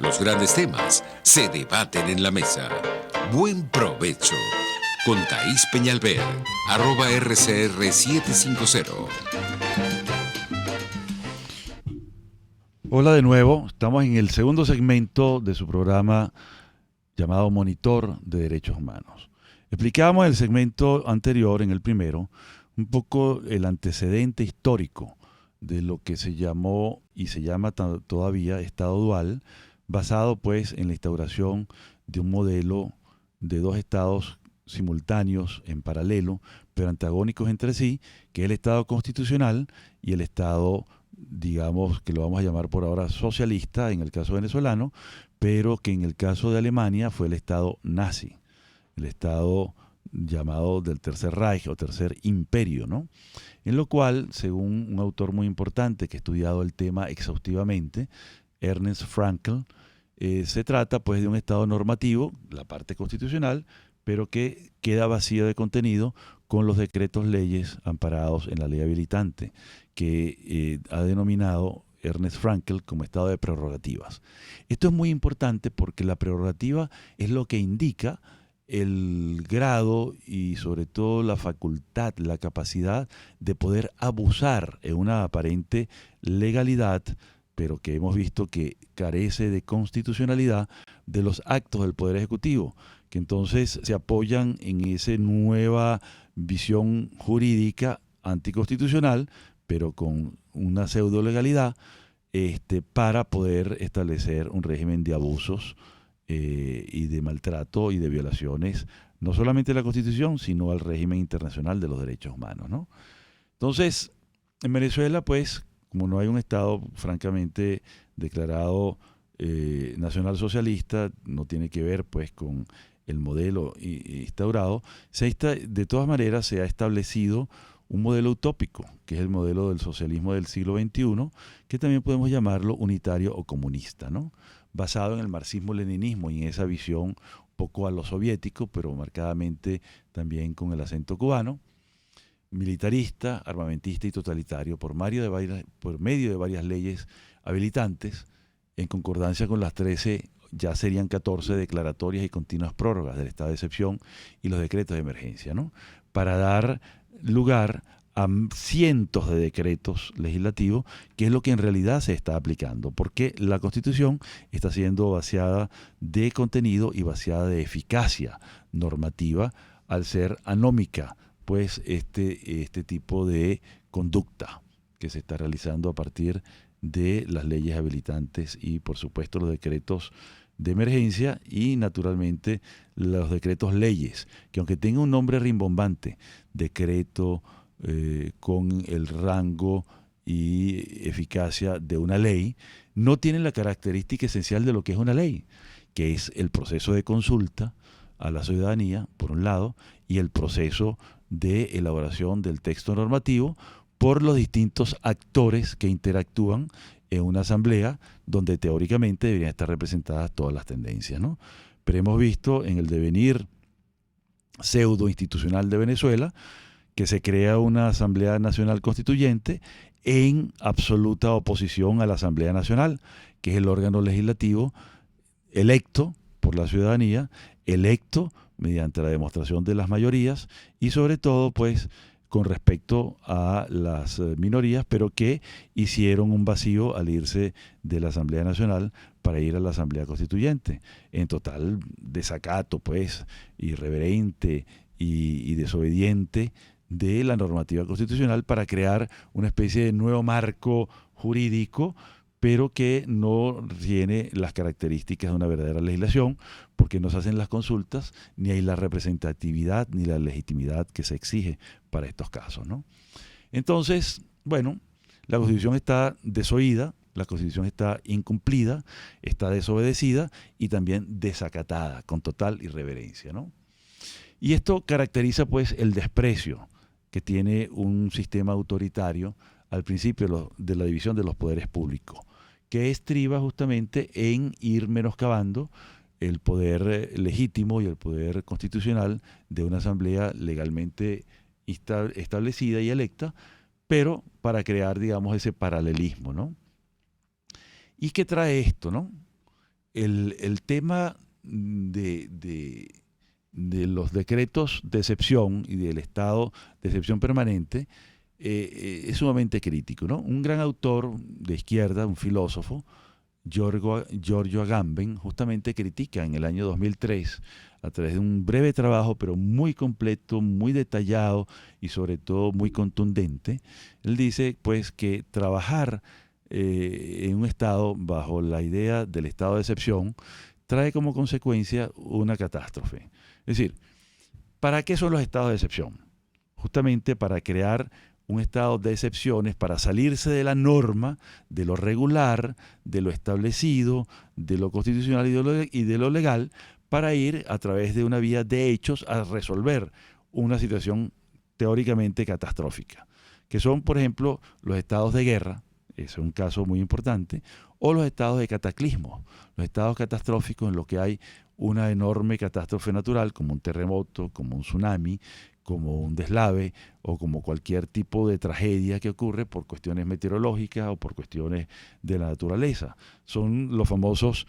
Los grandes temas se debaten en la mesa. Buen provecho. Con Thaís Peñalver, @RCR750. Hola de nuevo, estamos en el segundo segmento de su programa llamado Monitor de Derechos Humanos. Explicábamos en el segmento anterior, en el primero, un poco el antecedente histórico de lo que se llamó y se llama todavía Estado dual, basado pues en la instauración de un modelo de dos estados simultáneos en paralelo, pero antagónicos entre sí, que es el Estado constitucional y el Estado, digamos, que lo vamos a llamar por ahora socialista en el caso venezolano, pero que en el caso de Alemania fue el Estado nazi, el Estado llamado del Tercer Reich o Tercer Imperio, ¿no? En lo cual, según un autor muy importante que ha estudiado el tema exhaustivamente, Ernest Frankl, se trata pues de un Estado normativo, la parte constitucional, pero que queda vacío de contenido con los decretos leyes amparados en la ley habilitante, que ha denominado Ernest Frankl como estado de prerrogativas. Esto es muy importante porque la prerrogativa es lo que indica el grado y sobre todo la facultad, la capacidad de poder abusar en una aparente legalidad, pero que hemos visto que carece de constitucionalidad, de los actos del Poder Ejecutivo, que entonces se apoyan en esa nueva visión jurídica anticonstitucional, pero con una pseudo legalidad, para poder establecer un régimen de abusos y de maltrato y de violaciones, no solamente a la Constitución, sino al régimen internacional de los derechos humanos, ¿no? Entonces, en Venezuela, pues, como no hay un Estado francamente declarado nacional socialista, no tiene que ver pues con el modelo instaurado, de todas maneras se ha establecido un modelo utópico, que es el modelo del socialismo del siglo XXI, que también podemos llamarlo unitario o comunista, ¿no? Basado en el marxismo-leninismo y en esa visión un poco a lo soviético, pero marcadamente también con el acento cubano, militarista, armamentista y totalitario por medio de varias leyes habilitantes, en concordancia con las 13, ya serían 14 declaratorias y continuas prórrogas del estado de excepción y los decretos de emergencia, ¿no? Para dar lugar a cientos de decretos legislativos, que es lo que en realidad se está aplicando, porque la Constitución está siendo vaciada de contenido y vaciada de eficacia normativa al ser anómica, pues este tipo de conducta que se está realizando a partir de las leyes habilitantes y por supuesto los decretos de emergencia y naturalmente los decretos leyes, que aunque tenga un nombre rimbombante, decreto con el rango y eficacia de una ley, no tienen la característica esencial de lo que es una ley, que es el proceso de consulta a la ciudadanía, por un lado, y el proceso de elaboración del texto normativo por los distintos actores que interactúan en una asamblea donde teóricamente deberían estar representadas todas las tendencias, ¿no? Pero hemos visto en el devenir pseudo institucional de Venezuela que se crea una Asamblea Nacional Constituyente en absoluta oposición a la Asamblea Nacional, que es el órgano legislativo electo por la ciudadanía, electo mediante la demostración de las mayorías y sobre todo pues con respecto a las minorías, pero que hicieron un vacío al irse de la Asamblea Nacional para ir a la Asamblea Constituyente, en total desacato pues, irreverente y desobediente de la normativa constitucional para crear una especie de nuevo marco jurídico, pero que no tiene las características de una verdadera legislación, porque no se hacen las consultas, ni hay la representatividad, ni la legitimidad que se exige para estos casos, ¿no? Entonces, bueno, la Constitución está desoída, la Constitución está incumplida, está desobedecida y también desacatada, con total irreverencia, ¿no? Y esto caracteriza pues el desprecio que tiene un sistema autoritario al principio de la división de los poderes públicos, que estriba justamente en ir menoscabando el poder legítimo y el poder constitucional de una asamblea legalmente establecida y electa, pero para crear, digamos, ese paralelismo, ¿no? ¿Y qué trae esto, no? el tema de los decretos de excepción y del estado de excepción permanente es sumamente crítico, ¿no? Un gran autor de izquierda, un filósofo, Giorgio Agamben, justamente critica en el año 2003, a través de un breve trabajo, pero muy completo, muy detallado y sobre todo muy contundente, él dice pues que trabajar en un estado bajo la idea del estado de excepción trae como consecuencia una catástrofe. Es decir, ¿para qué son los estados de excepción? Justamente para crear un estado de excepciones, para salirse de la norma, de lo regular, de lo establecido, de lo constitucional y de lo legal, para ir a través de una vía de hechos a resolver una situación teóricamente catastrófica, que son, por ejemplo, los estados de guerra, ese es un caso muy importante, o los estados de cataclismo, los estados catastróficos en los que hay una enorme catástrofe natural, como un terremoto, como un tsunami, como un deslave o como cualquier tipo de tragedia que ocurre por cuestiones meteorológicas o por cuestiones de la naturaleza. Son los famosos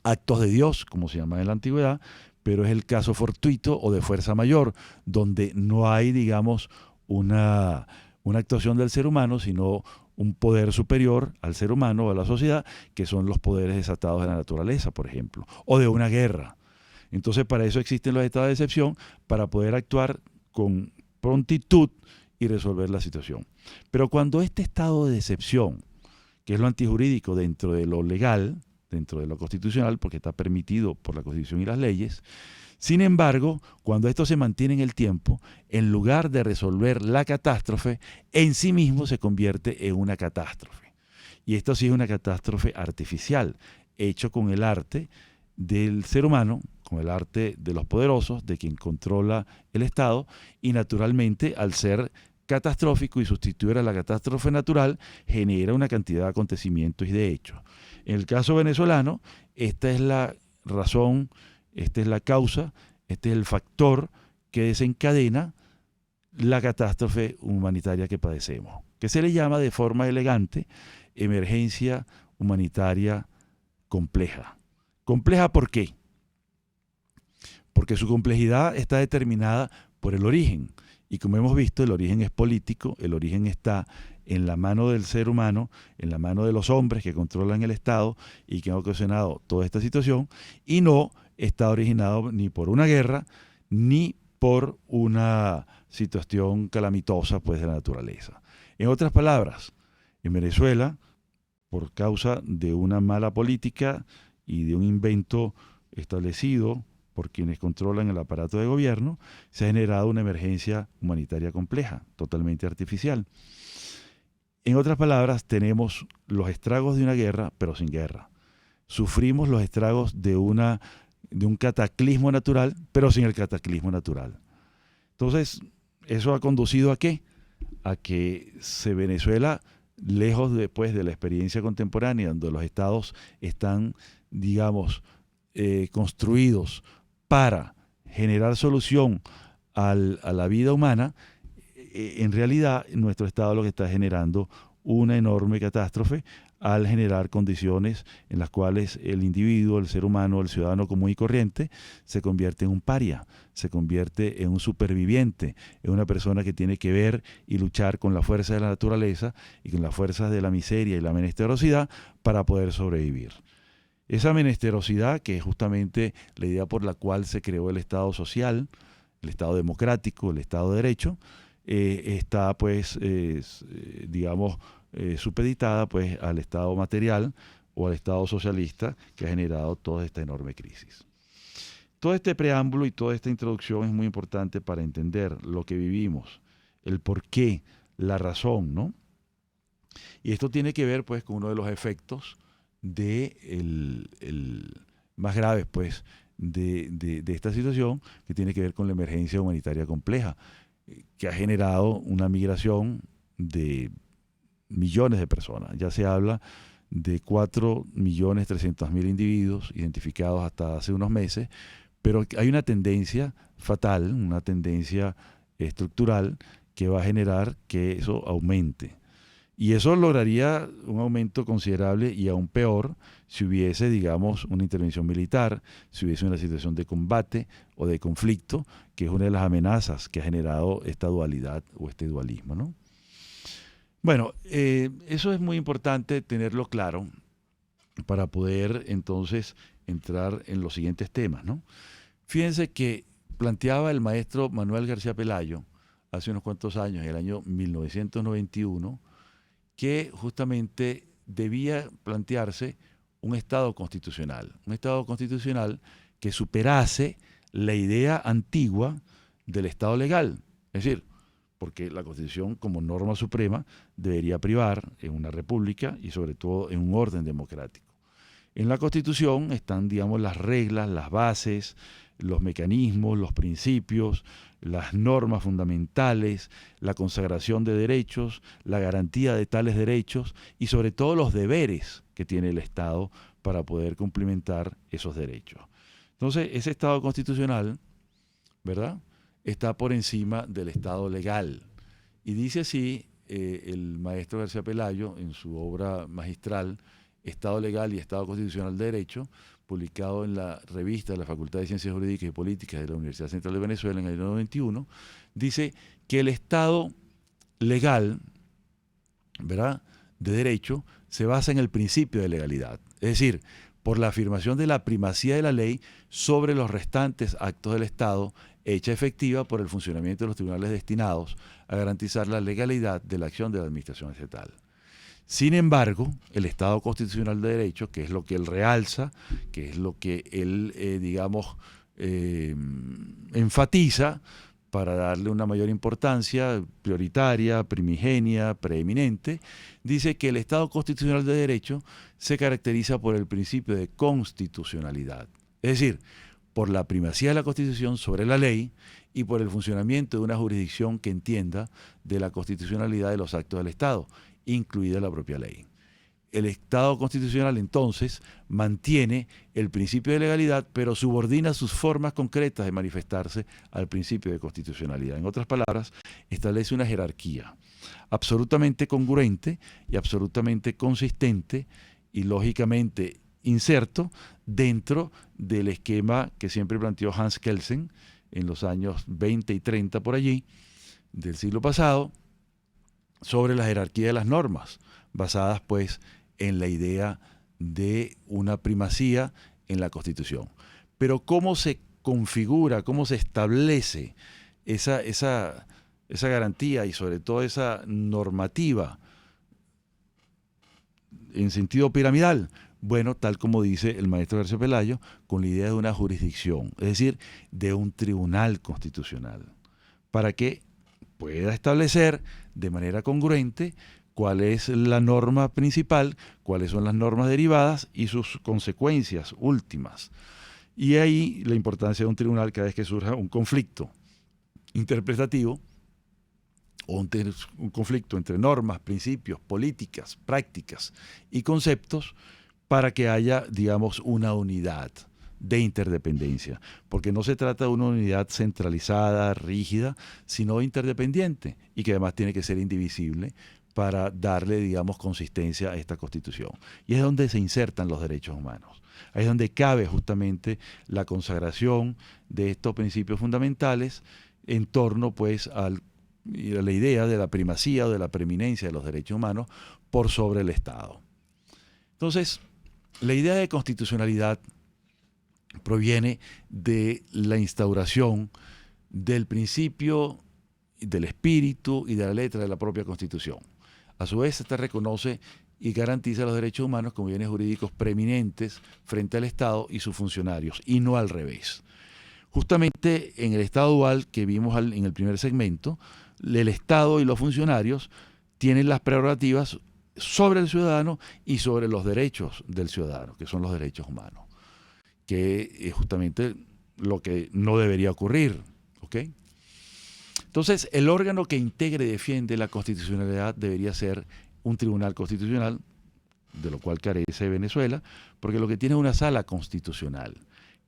actos de Dios, como se llaman en la antigüedad, pero es el caso fortuito o de fuerza mayor, donde no hay, digamos, una actuación del ser humano, sino un poder superior al ser humano o a la sociedad, que son los poderes desatados de la naturaleza, por ejemplo, o de una guerra. Entonces, para eso existen los estados de excepción, para poder actuar con prontitud y resolver la situación. Pero cuando este estado de excepción, que es lo antijurídico dentro de lo legal, dentro de lo constitucional, porque está permitido por la Constitución y las leyes, sin embargo, cuando esto se mantiene en el tiempo, en lugar de resolver la catástrofe, en sí mismo se convierte en una catástrofe. Y esto sí es una catástrofe artificial, hecho con el arte del ser humano, con el arte de los poderosos, de quien controla el Estado, y naturalmente al ser catastrófico y sustituir a la catástrofe natural, genera una cantidad de acontecimientos y de hechos. En el caso venezolano, esta es la razón, esta es la causa, este es el factor que desencadena la catástrofe humanitaria que padecemos, que se le llama de forma elegante emergencia humanitaria compleja. ¿Compleja por qué? Porque su complejidad está determinada por el origen. Y como hemos visto, el origen es político, el origen está en la mano del ser humano, en la mano de los hombres que controlan el Estado y que han ocasionado toda esta situación, y no está originado ni por una guerra, ni por una situación calamitosa pues, de la naturaleza. En otras palabras, en Venezuela, por causa de una mala política y de un invento establecido por quienes controlan el aparato de gobierno, se ha generado una emergencia humanitaria compleja, totalmente artificial. En otras palabras, tenemos los estragos de una guerra, pero sin guerra. Sufrimos los estragos de un cataclismo natural, pero sin el cataclismo natural. Entonces, ¿eso ha conducido a qué? A que Venezuela, lejos después de la experiencia contemporánea, donde los estados están, digamos, construidos para generar solución a la vida humana, en realidad nuestro Estado lo que está generando una enorme catástrofe al generar condiciones en las cuales el individuo, el ser humano, el ciudadano común y corriente se convierte en un paria, se convierte en un superviviente, en una persona que tiene que ver y luchar con la fuerza de la naturaleza y con las fuerzas de la miseria y la menesterosidad para poder sobrevivir. Esa menesterosidad, que es justamente la idea por la cual se creó el Estado social, el Estado democrático, el Estado de Derecho, está pues, digamos, supeditada pues, al Estado material o al Estado socialista que ha generado toda esta enorme crisis. Todo este preámbulo y toda esta introducción es muy importante para entender lo que vivimos, el porqué, la razón, ¿no? Y esto tiene que ver pues con uno de los efectos más graves pues, de esta situación, que tiene que ver con la emergencia humanitaria compleja, que ha generado una migración de millones de personas. Ya se habla de 4.300.000 individuos identificados hasta hace unos meses, pero hay una tendencia fatal, una tendencia estructural que va a generar que eso aumente. Y eso lograría un aumento considerable y aún peor si hubiese, digamos, una intervención militar, si hubiese una situación de combate o de conflicto, que es una de las amenazas que ha generado esta dualidad o este dualismo, ¿no? Bueno, eso es muy importante tenerlo claro para poder entonces entrar en los siguientes temas, ¿no? Fíjense que planteaba el maestro Manuel García Pelayo hace unos cuantos años, en el año 1991, que justamente debía plantearse un Estado constitucional que superase la idea antigua del Estado legal, es decir, porque la Constitución como norma suprema debería privar en una república y sobre todo en un orden democrático. En la Constitución están, digamos, las reglas, las bases, los mecanismos, los principios, las normas fundamentales, la consagración de derechos, la garantía de tales derechos y sobre todo los deberes que tiene el Estado para poder cumplimentar esos derechos. Entonces, ese Estado constitucional, ¿verdad?, está por encima del Estado legal. Y dice así el maestro García Pelayo en su obra magistral, Estado Legal y Estado Constitucional de Derecho, publicado en la revista de la Facultad de Ciencias Jurídicas y Políticas de la Universidad Central de Venezuela en el año 91, dice que el Estado legal, ¿verdad?, de derecho se basa en el principio de legalidad, es decir, por la afirmación de la primacía de la ley sobre los restantes actos del Estado, hecha efectiva por el funcionamiento de los tribunales destinados a garantizar la legalidad de la acción de la administración estatal. Sin embargo, el Estado constitucional de derecho, que es lo que él realza, que es lo que él, enfatiza para darle una mayor importancia prioritaria, primigenia, preeminente, dice que el Estado constitucional de derecho se caracteriza por el principio de constitucionalidad. Es decir, por la primacía de la Constitución sobre la ley y por el funcionamiento de una jurisdicción que entienda de la constitucionalidad de los actos del Estado, incluida la propia ley. El Estado constitucional entonces mantiene el principio de legalidad, pero subordina sus formas concretas de manifestarse al principio de constitucionalidad. En otras palabras, establece una jerarquía absolutamente congruente y absolutamente consistente y lógicamente inserto dentro del esquema que siempre planteó Hans Kelsen en los años 20 y 30 por allí del siglo pasado, sobre la jerarquía de las normas, basadas pues en la idea de una primacía en la Constitución. Pero ¿cómo se configura, cómo se establece esa garantía y sobre todo esa normativa en sentido piramidal? Bueno, tal como dice el maestro García Pelayo, con la idea de una jurisdicción, es decir, de un tribunal constitucional, para que pueda establecer de manera congruente cuál es la norma principal, cuáles son las normas derivadas y sus consecuencias últimas. Y ahí la importancia de un tribunal cada vez que surja un conflicto interpretativo o un conflicto entre normas, principios, políticas, prácticas y conceptos para que haya, digamos, una unidad de interdependencia, porque no se trata de una unidad centralizada, rígida, sino interdependiente y que además tiene que ser indivisible para darle, digamos, consistencia a esta Constitución. Y es donde se insertan los derechos humanos. Ahí es donde cabe justamente la consagración de estos principios fundamentales en torno, pues, a la idea de la primacía o de la preeminencia de los derechos humanos por sobre el Estado. Entonces, la idea de constitucionalidad proviene de la instauración del principio, del espíritu y de la letra de la propia Constitución. A su vez, esta reconoce y garantiza los derechos humanos como bienes jurídicos preeminentes frente al Estado y sus funcionarios, y no al revés. Justamente en el Estado dual que vimos en el primer segmento, el Estado y los funcionarios tienen las prerrogativas sobre el ciudadano y sobre los derechos del ciudadano, que son los derechos humanos, que es justamente lo que no debería ocurrir, ¿ok? Entonces, el órgano que integre y defiende la constitucionalidad debería ser un tribunal constitucional, de lo cual carece Venezuela, porque lo que tiene es una sala constitucional,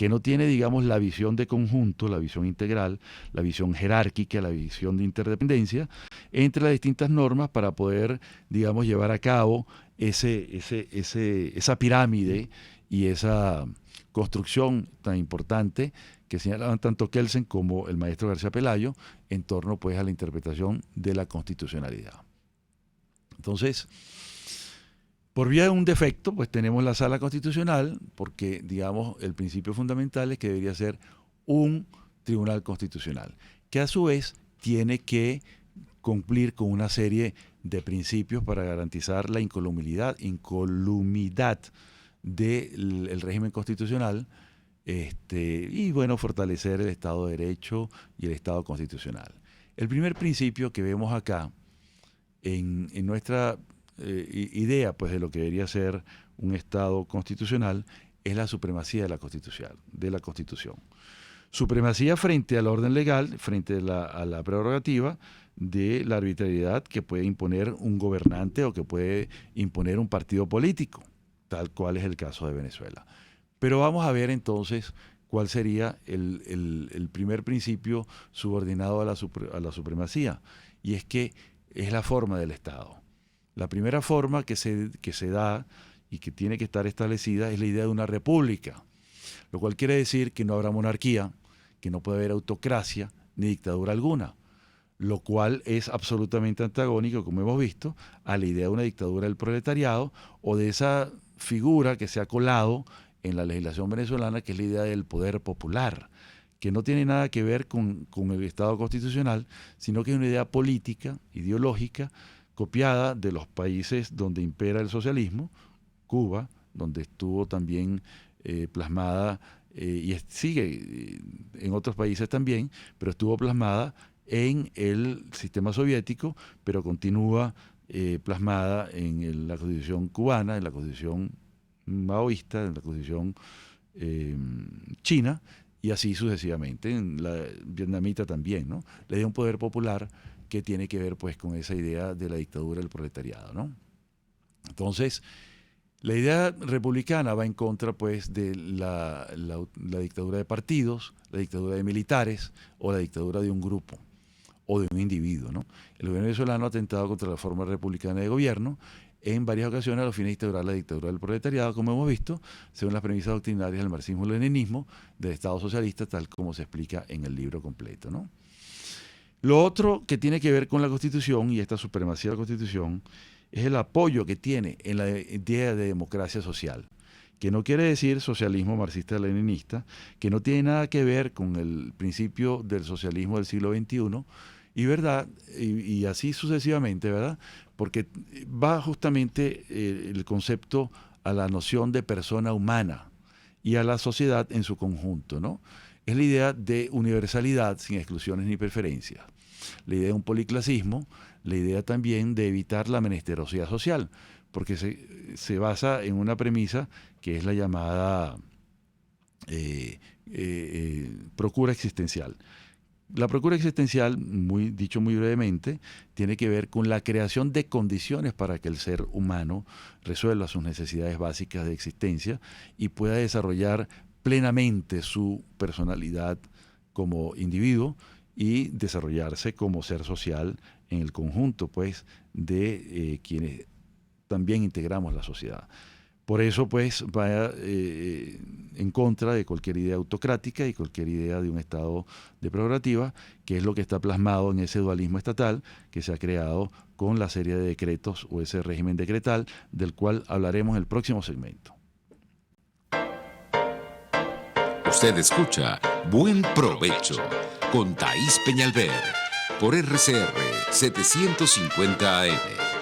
que no tiene, digamos, la visión de conjunto, la visión integral, la visión jerárquica, la visión de interdependencia entre las distintas normas para poder, digamos, llevar a cabo esa pirámide y esa construcción tan importante que señalaban tanto Kelsen como el maestro García Pelayo en torno pues a la interpretación de la constitucionalidad. Entonces, por vía de un defecto, pues tenemos la sala constitucional, porque, digamos, el principio fundamental es que debería ser un tribunal constitucional, que a su vez tiene que cumplir con una serie de principios para garantizar la incolumidad del régimen constitucional, y bueno, fortalecer el Estado de Derecho y el Estado constitucional. El primer principio que vemos acá en nuestra idea pues, de lo que debería ser un Estado constitucional es la supremacía de la Constitución. Supremacía frente al orden legal, frente a la prerrogativa de la arbitrariedad que puede imponer un gobernante o que puede imponer un partido político, tal cual es el caso de Venezuela. Pero vamos a ver entonces cuál sería el primer principio subordinado a la supremacía, y es que es la forma del Estado. La primera forma que se da y que tiene que estar establecida es la idea de una república, lo cual quiere decir que no habrá monarquía, que no puede haber autocracia ni dictadura alguna, lo cual es absolutamente antagónico, como hemos visto, a la idea de una dictadura del proletariado o de esa figura que se ha colado en la legislación venezolana, que es la idea del poder popular, que no tiene nada que ver con el Estado constitucional, sino que es una idea política, ideológica, copiada de los países donde impera el socialismo, Cuba, donde estuvo también plasmada, y sigue en otros países también, pero estuvo plasmada en el sistema soviético, pero continúa plasmada en la Constitución cubana, en la Constitución maoísta, en la Constitución china, y así sucesivamente, en la vietnamita también, ¿no? Le da un poder popular que tiene que ver pues con esa idea de la dictadura del proletariado, ¿no? Entonces, la idea republicana va en contra pues de la dictadura de partidos, la dictadura de militares o la dictadura de un grupo o de un individuo, ¿no? El gobierno venezolano ha atentado contra la forma republicana de gobierno en varias ocasiones a los fines de instaurar la dictadura del proletariado, como hemos visto, según las premisas doctrinarias del marxismo-leninismo, del Estado socialista, tal como se explica en el libro completo, ¿no? Lo otro que tiene que ver con la Constitución y esta supremacía de la Constitución es el apoyo que tiene en la idea de democracia social, que no quiere decir socialismo marxista-leninista, que no tiene nada que ver con el principio del socialismo del siglo XXI, y así sucesivamente, ¿verdad? Porque va justamente el concepto a la noción de persona humana y a la sociedad en su conjunto, ¿no? Es la idea de universalidad sin exclusiones ni preferencias, la idea de un policlasismo, la idea también de evitar la menesterosidad social, porque se basa en una premisa que es la llamada procura existencial. La procura existencial, dicho muy brevemente, tiene que ver con la creación de condiciones para que el ser humano resuelva sus necesidades básicas de existencia y pueda desarrollar plenamente su personalidad como individuo y desarrollarse como ser social en el conjunto pues, de quienes también integramos la sociedad. Por eso, pues, va en contra de cualquier idea autocrática y cualquier idea de un Estado de prerrogativa, que es lo que está plasmado en ese dualismo estatal que se ha creado con la serie de decretos o ese régimen decretal, del cual hablaremos en el próximo segmento. Usted escucha Buen Provecho con Thaís Peñalver por RCR 750 AM.